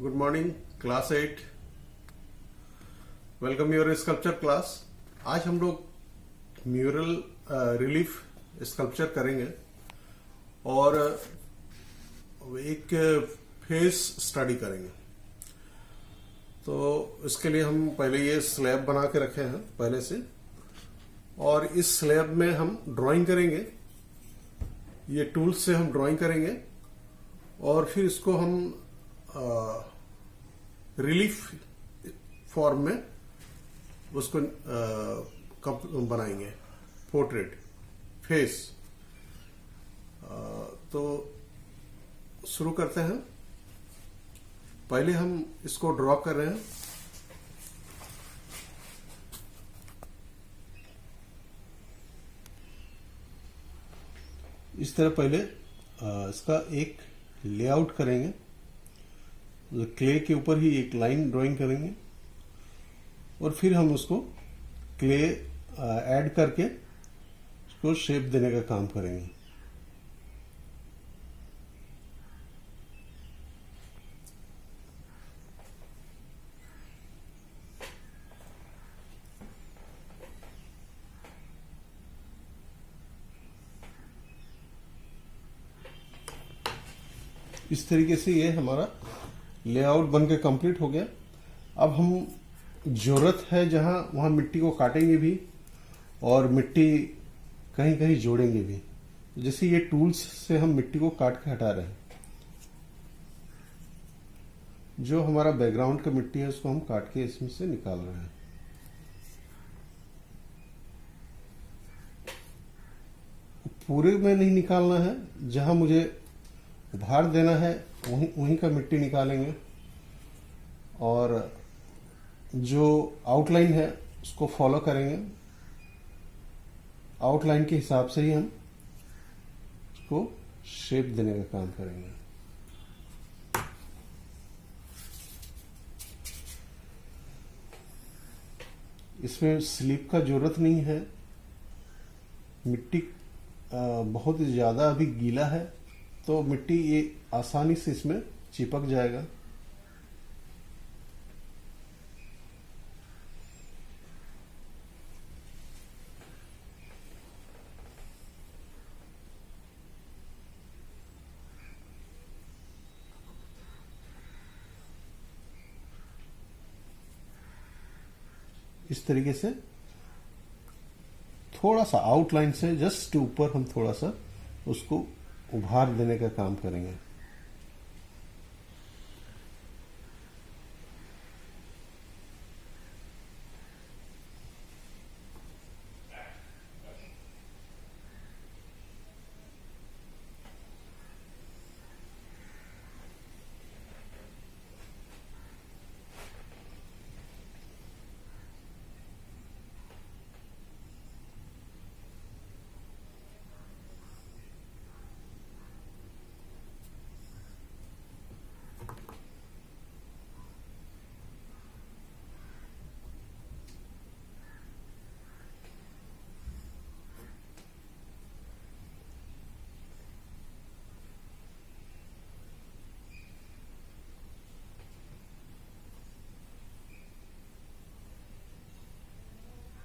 Good morning class 8। Welcome your sculpture class. आज हम लोग म्यूरल रिलीफ स्कल्पचर करेंगे और एक फेस स्टडी करेंगे। तो इसके लिए हम पहले ये स्लैब बना के रखे हैं पहले से, और इस स्लैब में हम ड्राइंग करेंगे। ये टूल्स से हम ड्राइंग करेंगे और फिर इसको हम रिलीफ फॉर्म में उसको बनाएंगे, पोर्ट्रेट फेस। तो शुरू करते हैं। पहले हम इसको ड्रॉ कर रहे हैं। इस तरह पहले इसका एक लेआउट करेंगे। क्ले के ऊपर ही एक लाइन ड्राइंग करेंगे और फिर हम उसको क्ले ऐड करके उसको शेप देने का काम करेंगे। इस तरीके से ये हमारा लेआउट बन के कंप्लीट हो गया। अब हम जरूरत है जहां वहां मिट्टी को काटेंगे भी और मिट्टी कहीं कहीं जोड़ेंगे भी। जैसे ये टूल्स से हम मिट्टी को काट के हटा रहे हैं। जो हमारा बैकग्राउंड का मिट्टी है उसको हम काट के इसमें से निकाल रहे हैं। पूरे में नहीं निकालना है, जहां मुझे उभार देना है वहीं का मिट्टी निकालेंगे और जो आउटलाइन है उसको फॉलो करेंगे। आउटलाइन के हिसाब से ही हम उसको शेप देने का काम करेंगे। इसमें स्लिप का जरूरत नहीं है। मिट्टी बहुत ज्यादा अभी गीला है तो मिट्टी ये आसानी से इसमें चिपक जाएगा। इस तरीके से थोड़ा सा आउटलाइन से जस्ट ऊपर हम थोड़ा सा उसको उभार देने का काम करेंगे।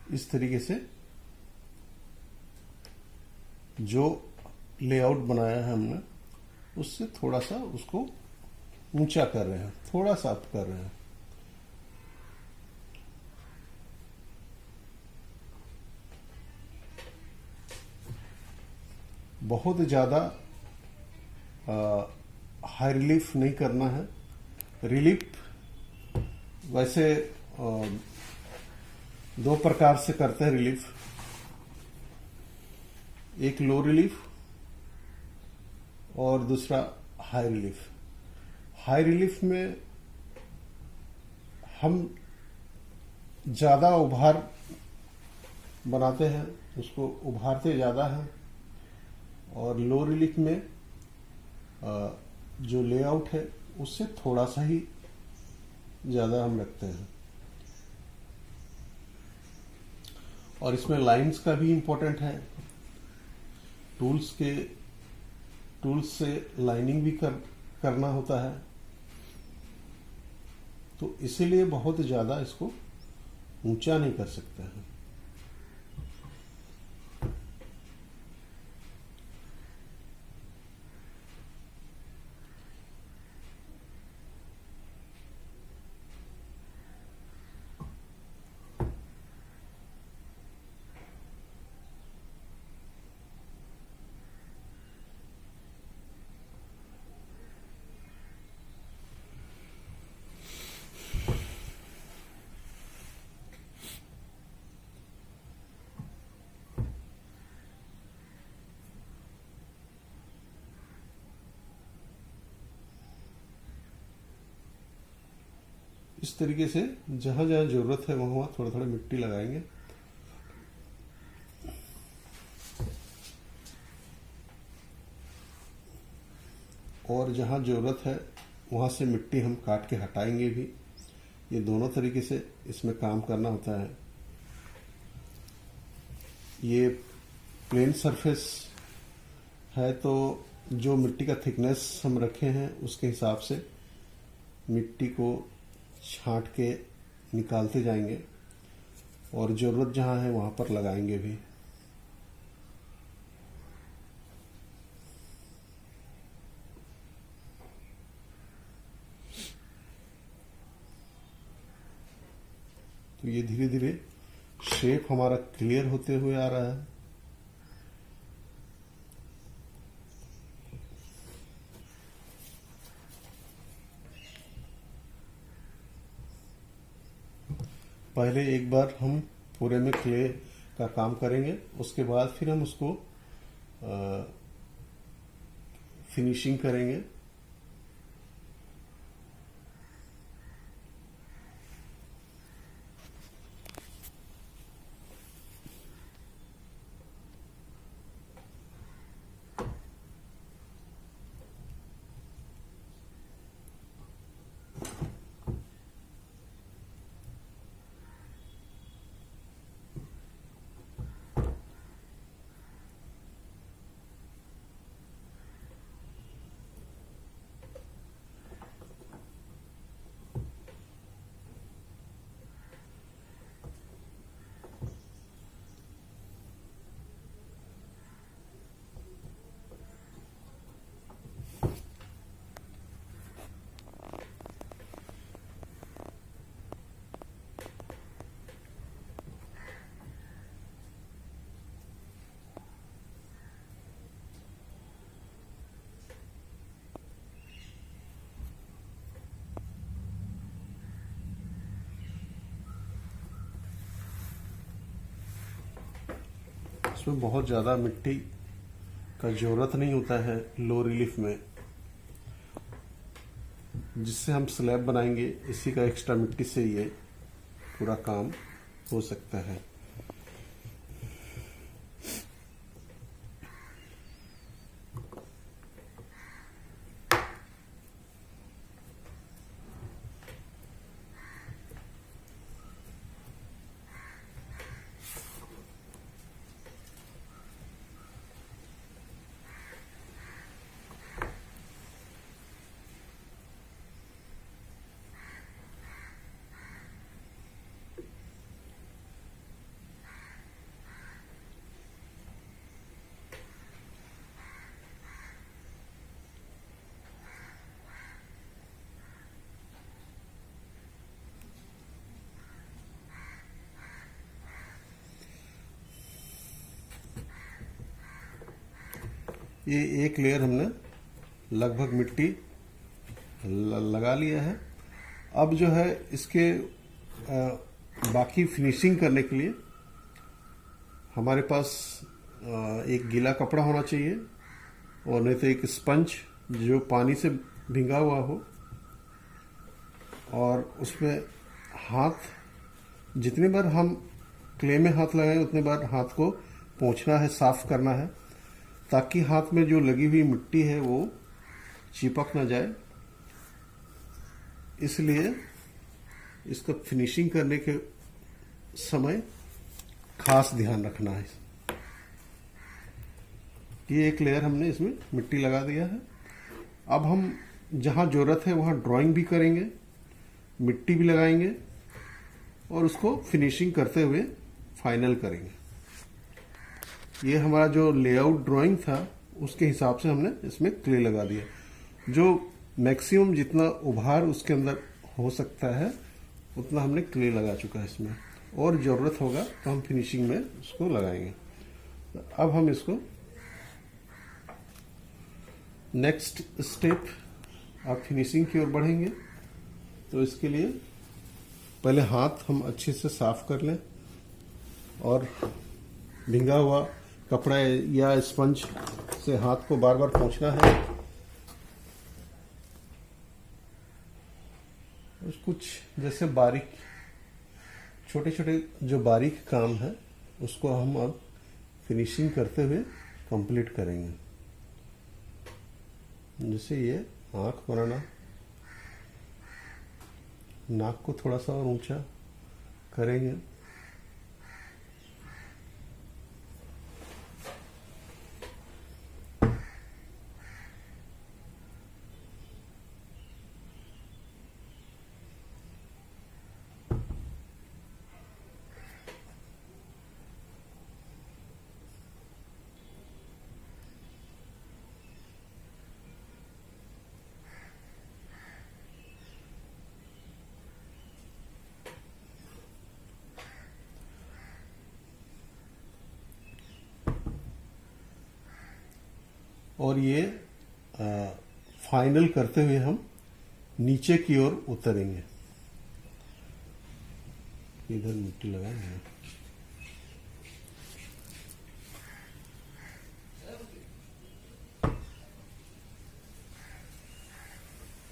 इस तरीके से जो लेआउट बनाया है हमने उससे थोड़ा सा उसको ऊंचा कर रहे हैं, थोड़ा सा अप कर रहे हैं। बहुत ज्यादा हाई रिलीफ नहीं करना है। रिलीफ वैसे दो प्रकार से करते हैं रिलीफ। एक लो रिलीफ और दूसरा हाई रिलीफ। हाई रिलीफ में हम ज्यादा उभार बनाते हैं, उसको उभारते ज्यादा है। और लो रिलीफ में जो लेआउट है उससे थोड़ा सा ही ज्यादा हम रखते हैं। और इसमें लाइंस का भी इम्पोर्टेंट है। टूल्स से लाइनिंग भी करना होता है। तो इसीलिए बहुत ज़्यादा इसको ऊंचा नहीं कर सकते हैं। इस तरीके से जहां जहां जरूरत है वहां वहां थोड़ा थोड़ा मिट्टी लगाएंगे। और जहां जरूरत है वहां से मिट्टी हम काट के हटाएंगे भी। ये दोनों तरीके से इसमें काम करना होता है। ये प्लेन सरफेस है तो जो मिट्टी का थिकनेस हम रखे हैं उसके हिसाब से मिट्टी को छांट के निकालते जाएंगे और जरूरत जहां है वहां पर लगाएंगे भी। तो ये धीरे धीरे शेप हमारा क्लियर होते हुए आ रहा है। पहले एक बार हम पूरे में क्ले का काम करेंगे, उसके बाद फिर हम उसको फिनिशिंग करेंगे। इसमें बहुत ज़्यादा मिट्टी का जरूरत नहीं होता है लो रिलीफ में। जिससे हम स्लैब बनाएंगे इसी का एक्स्ट्रा मिट्टी से ये पूरा काम हो सकता है। ये एक लेयर हमने लगभग मिट्टी लगा लिया है। अब जो है इसके बाकी फिनिशिंग करने के लिए हमारे पास एक गीला कपड़ा होना चाहिए और नहीं तो एक स्पंज जो पानी से भींगा हुआ हो, और उसमें हाथ जितनी बार हम क्ले में हाथ लगाएं उतनी बार हाथ को पोंछना है, साफ करना है, ताकि हाथ में जो लगी हुई मिट्टी है वो चिपक ना जाए। इसलिए इसका फिनिशिंग करने के समय खास ध्यान रखना है। ये एक लेयर हमने इसमें मिट्टी लगा दिया है। अब हम जहां जरूरत है वहां ड्राइंग भी करेंगे मिट्टी भी लगाएंगे और उसको फिनिशिंग करते हुए फाइनल करेंगे। ये हमारा जो लेआउट ड्राइंग था उसके हिसाब से हमने इसमें क्ले लगा दिया। जो मैक्सिमम जितना उभार उसके अंदर हो सकता है उतना हमने क्ले लगा चुका है इसमें, और ज़रूरत होगा तो हम फिनिशिंग में उसको लगाएंगे। अब हम इसको नेक्स्ट स्टेप आप फिनिशिंग की ओर बढ़ेंगे। तो इसके लिए पहले हाथ हम अच्छे से साफ कर लें और भींगा हुआ कपड़ा या स्पंज से हाथ को बार बार पोंछना है। कुछ जैसे बारीक छोटे छोटे जो बारीक काम है उसको हम अब फिनिशिंग करते हुए कंप्लीट करेंगे। जैसे ये आँख बनाना, नाक को थोड़ा सा और ऊंचा करेंगे। और ये फाइनल करते हुए हम नीचे की ओर उतरेंगे। इधर मिट्टी लगाएंगे।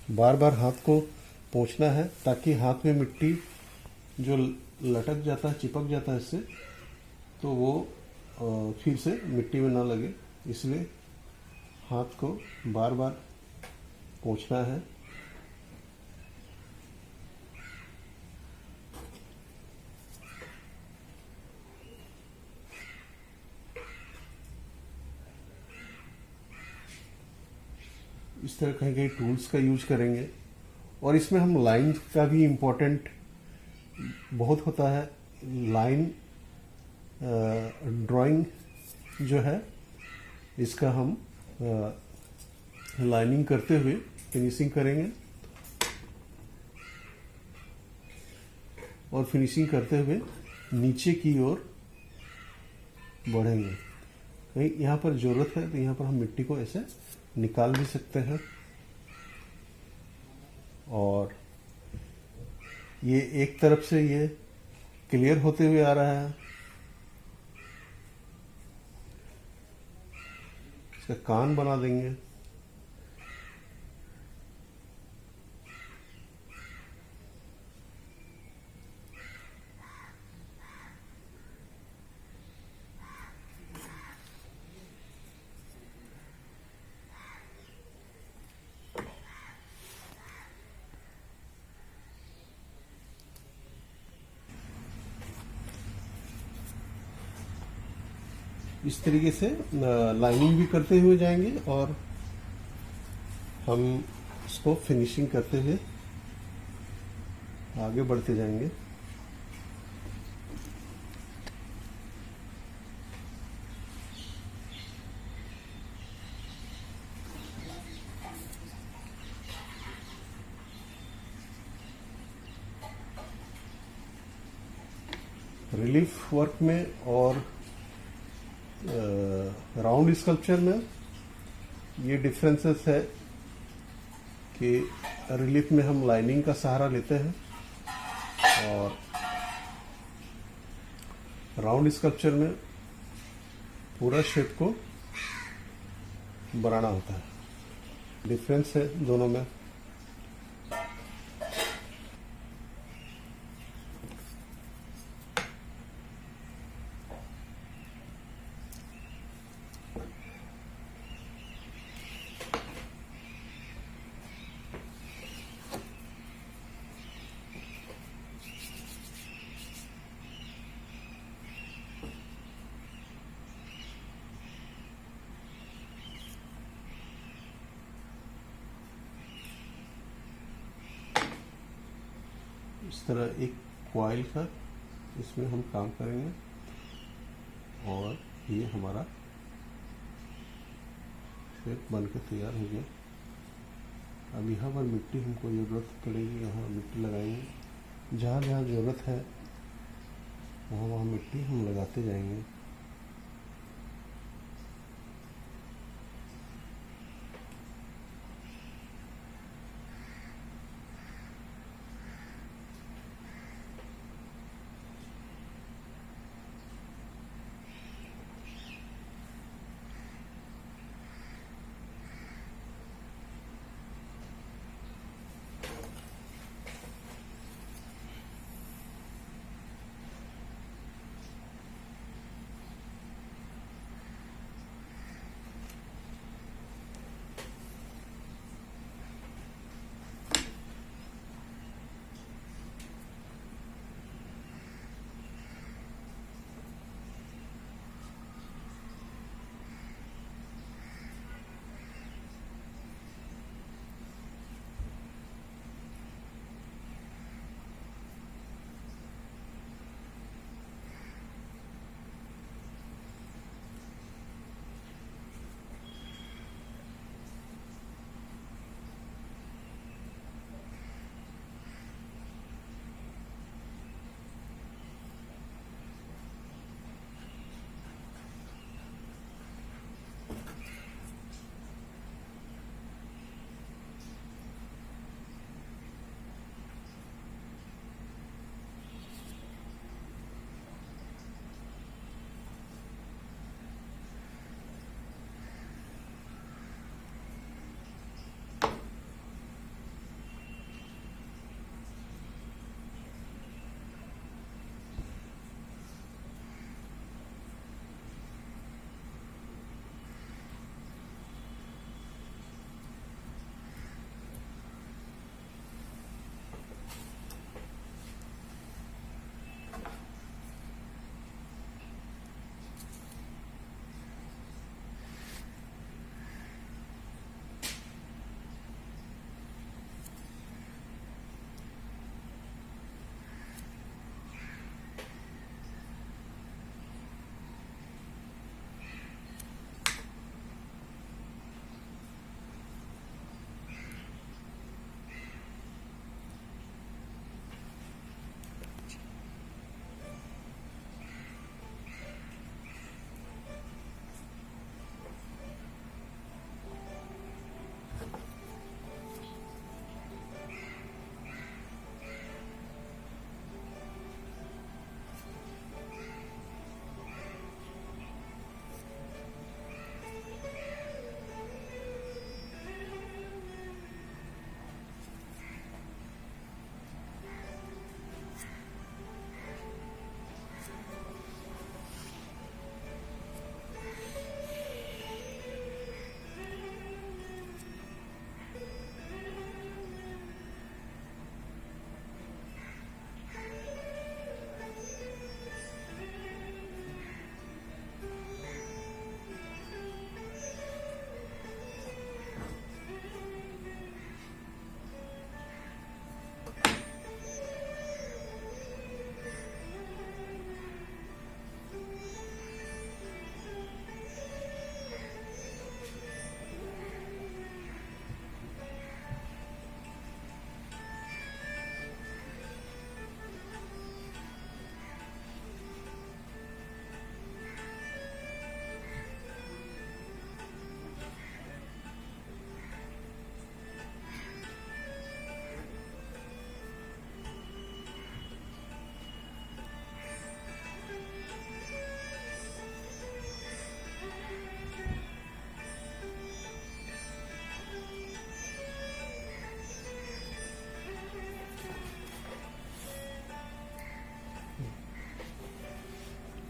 बार बार हाथ को पोंछना है ताकि हाथ में मिट्टी जो लटक जाता है, चिपक जाता है इससे, तो वो फिर से मिट्टी में ना लगे, इसलिए हाथ को बार बार पोंछना है। इस तरह कहीं कहीं टूल्स का यूज करेंगे। और इसमें हम लाइन का भी इम्पोर्टेंट बहुत होता है। लाइन ड्राइंग जो है इसका हम लाइनिंग करते हुए फिनिशिंग करेंगे, और फिनिशिंग करते हुए नीचे की ओर बढ़ेंगे। कहीं यहाँ पर जरूरत है तो यहाँ पर हम मिट्टी को ऐसे निकाल भी सकते हैं। और ये एक तरफ से ये क्लियर होते हुए आ रहा है। इसका कान बना देंगे। इस तरीके से लाइनिंग भी करते हुए जाएंगे और हम इसको फिनिशिंग करते हुए आगे बढ़ते जाएंगे। रिलीफ वर्क में और राउंड स्कल्पचर में ये डिफरेंसेस है कि रिलीफ में हम लाइनिंग का सहारा लेते हैं और राउंड स्कल्पचर में पूरा शेप को बनाना होता है। डिफरेंस है दोनों में। इस तरह एक कॉइल का इसमें हम काम करेंगे और ये हमारा शेप बनकर तैयार हो गया। अब यहाँ पर मिट्टी हमको ज़रूरत पड़ेगी, यहाँ मिट्टी लगाएंगे। जहाँ जहाँ ज़रूरत है वहाँ वहाँ मिट्टी हम लगाते जाएंगे।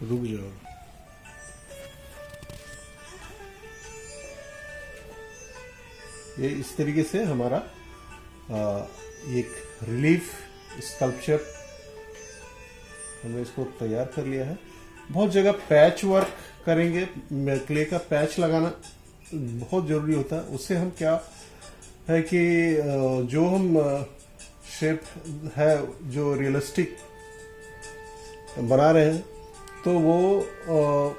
रुक जाओ। ये इस तरीके से हमारा एक रिलीफ स्कल्पचर हमने इसको तैयार कर लिया है। बहुत जगह पैच वर्क करेंगे, क्ले का पैच लगाना बहुत जरूरी होता है। उससे हम क्या है कि जो हम शेप है जो रियलिस्टिक बना रहे हैं, तो वो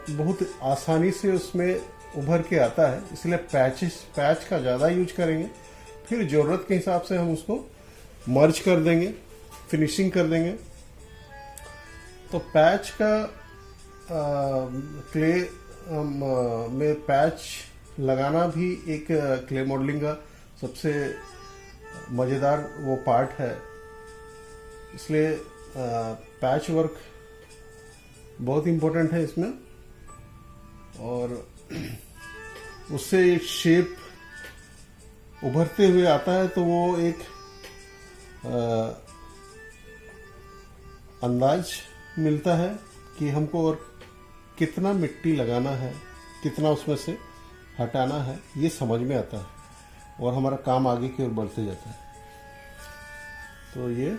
बहुत आसानी से उसमें उभर के आता है। इसलिए पैच का ज़्यादा यूज करेंगे, फिर ज़रूरत के हिसाब से हम उसको मर्ज कर देंगे, फिनिशिंग कर देंगे। तो पैच का क्ले में पैच लगाना भी एक क्ले मॉडलिंग का सबसे मज़ेदार वो पार्ट है। इसलिए पैच वर्क बहुत इम्पोर्टेंट है इसमें, और उससे एक शेप उभरते हुए आता है, तो वो एक अंदाज मिलता है कि हमको और कितना मिट्टी लगाना है, कितना उसमें से हटाना है, ये समझ में आता है, और हमारा काम आगे की ओर बढ़ते जाता है। तो ये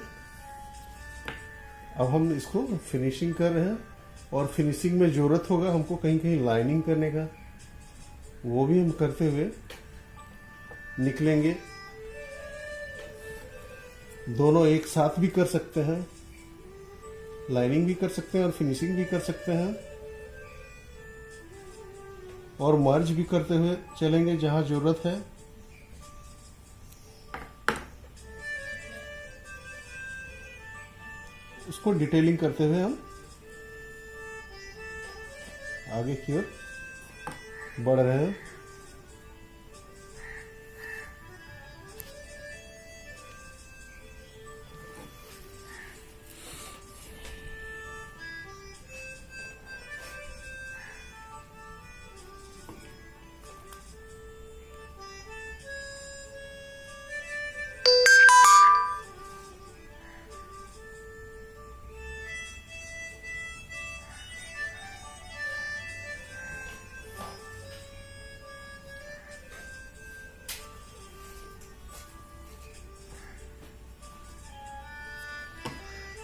अब हम इसको फिनिशिंग कर रहे हैं, और फिनिशिंग में ज़रूरत होगा हमको कहीं कहीं लाइनिंग करने का, वो भी हम करते हुए निकलेंगे। दोनों एक साथ भी कर सकते हैं, लाइनिंग भी कर सकते हैं और फिनिशिंग भी कर सकते हैं, और मर्ज भी करते हुए चलेंगे जहां जरूरत है। उसको डिटेलिंग करते हुए हम आगे की ओर बढ़ रहे हैं।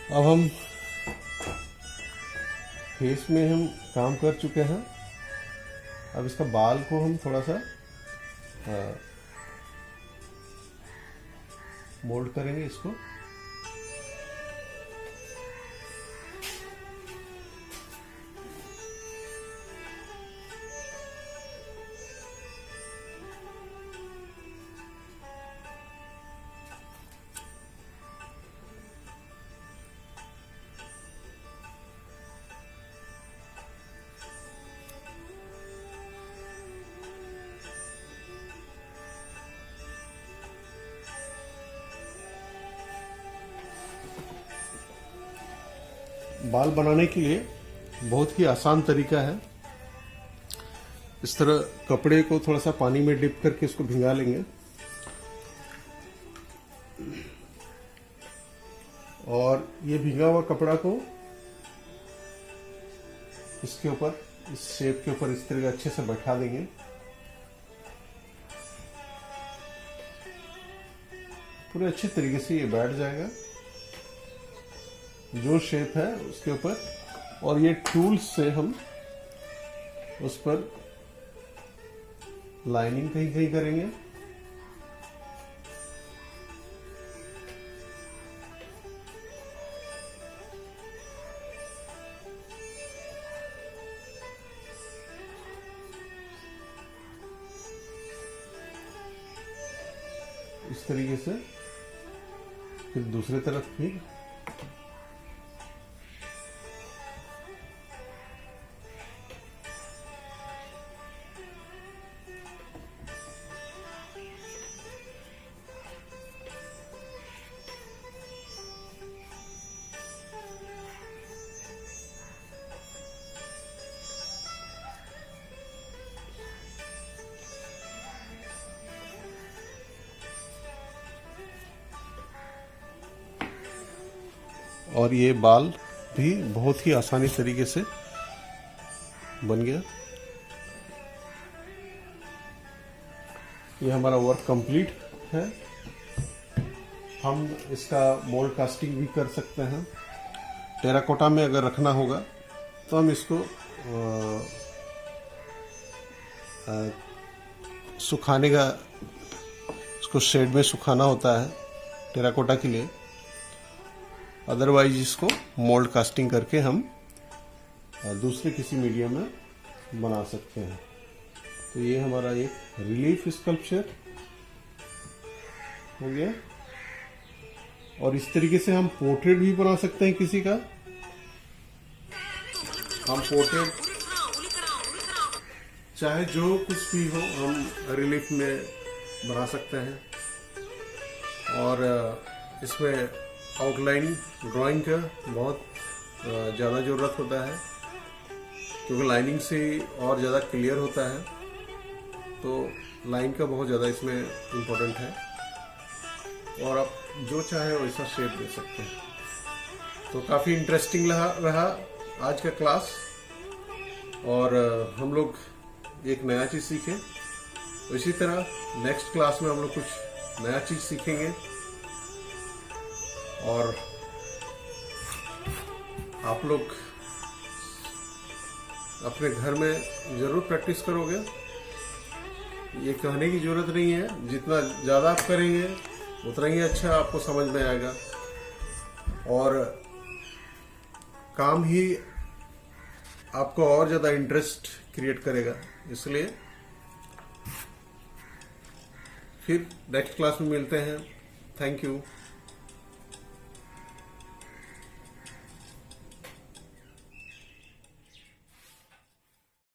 अब हम फेस में हम काम कर चुके हैं। अब इसका बाल को हम थोड़ा सा मोल्ड करेंगे इसको। बाल बनाने के लिए बहुत ही आसान तरीका है। इस तरह कपड़े को थोड़ा सा पानी में डिप करके इसको भिंगा लेंगे, और ये भिंगा हुआ कपड़ा को इसके ऊपर, इस शेप के ऊपर इस तरह अच्छे से बैठा देंगे। पूरे अच्छे तरीके से ये बैठ जाएगा जो शेप है उसके ऊपर, और ये टूल्स से हम उस पर लाइनिंग कहीं कहीं करेंगे। इस तरीके से फिर दूसरी तरफ भी और ये बाल भी बहुत ही आसानी तरीके से बन गया। ये हमारा वर्क कंप्लीट है। हम इसका मोल्ड कास्टिंग भी कर सकते हैं। टेराकोटा में अगर रखना होगा तो हम इसको सुखाने का, इसको शेड में सुखाना होता है, टेराकोटा के लिए। अदरवाइज इसको मोल्ड कास्टिंग करके हम दूसरे किसी मीडियम में बना सकते हैं। तो ये हमारा एक रिलीफ स्कल्पचर हो गया। और इस तरीके से हम पोर्ट्रेट भी बना सकते हैं किसी का। हम पोर्ट्रेट चाहे जो कुछ भी हो हम रिलीफ में बना सकते हैं। और इसमें आउटलाइन ड्राइंग का बहुत ज़्यादा ज़रूरत होता है, क्योंकि लाइनिंग से और ज़्यादा क्लियर होता है। तो लाइन का बहुत ज़्यादा इसमें इम्पोर्टेंट है। और आप जो चाहे वैसा शेप दे सकते हैं। तो काफ़ी इंटरेस्टिंग रहा आज का क्लास। और हम लोग एक नया चीज़ सीखे। तो इसी तरह नेक्स्ट क्लास में हम लोग कुछ नया चीज़ सीखेंगे। और आप लोग अपने घर में ज़रूर प्रैक्टिस करोगे। ये कहने की ज़रूरत नहीं है, जितना ज़्यादा आप करेंगे उतना ही अच्छा आपको समझ में आएगा और काम ही आपको और ज़्यादा इंटरेस्ट क्रिएट करेगा। इसलिए फिर नेक्स्ट क्लास में मिलते हैं। Thank you.